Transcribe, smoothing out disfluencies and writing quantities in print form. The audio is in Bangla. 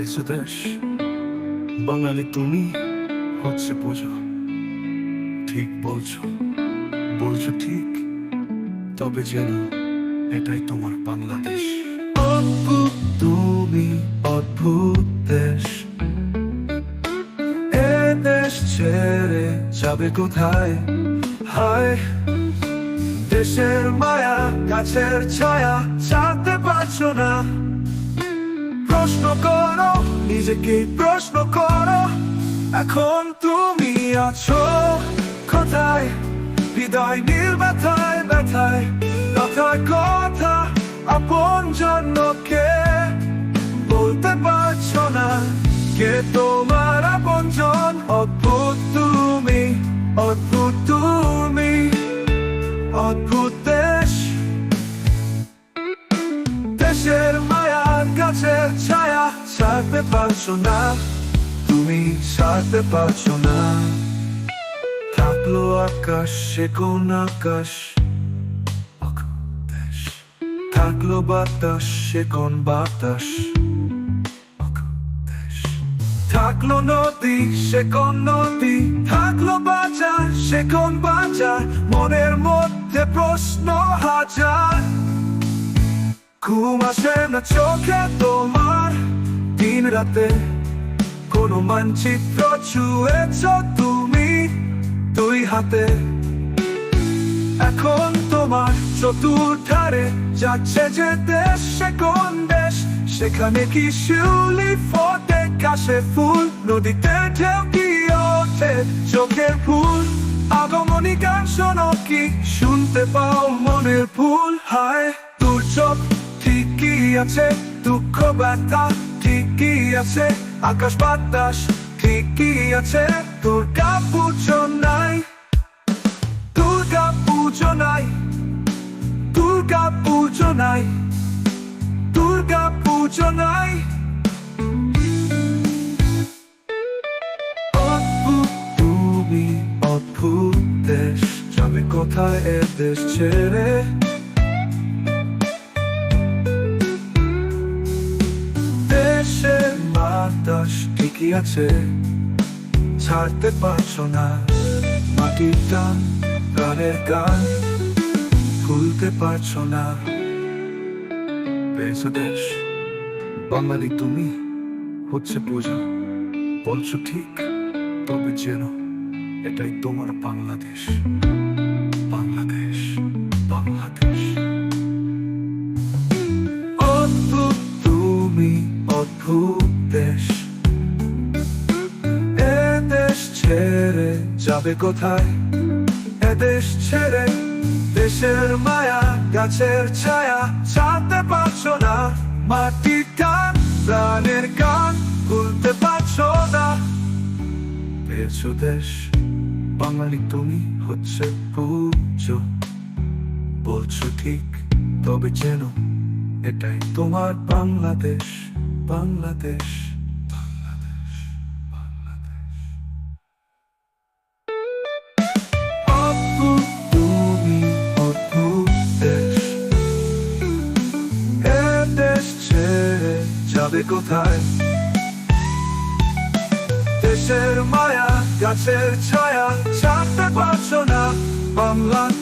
পেয়েছো দেশ, বাঙালি তুমি হচ্ছে পুজো। ঠিক বলছো, বলছো ঠিক, তবে যেন এটাই তোমার বাংলাদেশ। অদ্ভুত তুমি, অদ্ভুত দেশ, এ দেশ ছেড়ে যাবে কোথায়? হায়, দেশের মায়া, গাছের ছায়া ছাড়তে পারছো না। প্রশ্ন করো নিজেকে, প্রশ্ন করো, এখন তুমি আছো কোথায়? হৃদয় নীল ব্যথায় ব্যথায়, কথায় কথা আপন জনকে বলতে পারছো না। কে তোমার আপন জন? অদ্ভুত তুমি, অদ্ভুত তুমি, অদ্ভুত দেশ। দেশের মায়া, গাছের ছায়া ছাড়তে পারছো না, তুমি ছাড়তে পারছো না। থাকলো আকাশ, সে কোন আকাশ? দেশ। থাকলো বাতাস, সে কোন বাতাস? দেশ। থাকলো নদী, সে কোন নদী? থাকলো বাজার, সে কোন বাজার? মনের মধ্যে প্রশ্ন হাজার, ঘুম আসে না চোখে তোমার। দিন রাতে কোনো মানচিত্র ছুঁয়েছ তুমি দুই হাতে। এখন তোমার চতুর্ধারে যাচ্ছে যে দেশ, সে কোন দেশ? সেখানে কি শিউলি ফোটে, কাশে ফুল, নদীতে ঢেউ কি ওঠে, চোখের ফুল আগমনী গান শোনো কি? শুনতে পাও মনের ফুল? হায়, তোর চোখ ঠিকই আছে, দুঃখ ব্যথা ঠিকই আছে, আকাশ বাতাস ঠিকই আছে, দুর্গা পুজো নাই, দুর্গা পুজো নাই, দুর্গা পুজো নাই, দুর্গা পুজো নাই। অদ্ভুত তুমি, অদ্ভুত দেশ, যাবে কোথায় এ দেশ ছেড়ে? দেশের বাতাস ঠিকই আছে, ছাড়তে পারছো না। মাটির টান, গানের গান ভুলতে পারছো না। পেয়েছো দেশ, বাঙালি তুমি হচ্ছে পূজা। বলছো ঠিক, তবে যেন এটাই তোমার বাংলাদেশ, বাংলাদেশ, বাংলাদেশ। অদ্ভুত তুমি, অদ্ভুত দেশ, এ দেশ ছেড়ে যাবে কোথায়? এ দেশ ছেড়ে, দেশের মায়া, গাছের ছায়া ছাড়তে পারছো না। মাটির টান, প্রাণের গান ভুলতে পারছো না। পেয়েছো দেশ, বাঙালি তুমি হচ্ছে পুজো। বলছো ঠিক, তবে যেন এটাই তোমার বাংলাদেশ, বাংলাদেশ, বাংলাদেশ, বাংলাদেশ। অদ্ভুত তুমি, অদ্ভুত দেশ, এ দেশ ছেড়ে যাবে কোথায়? দেশের মায়া, গাছের ছায়া ছাড়তে পারছো না। বাংলাদেশ।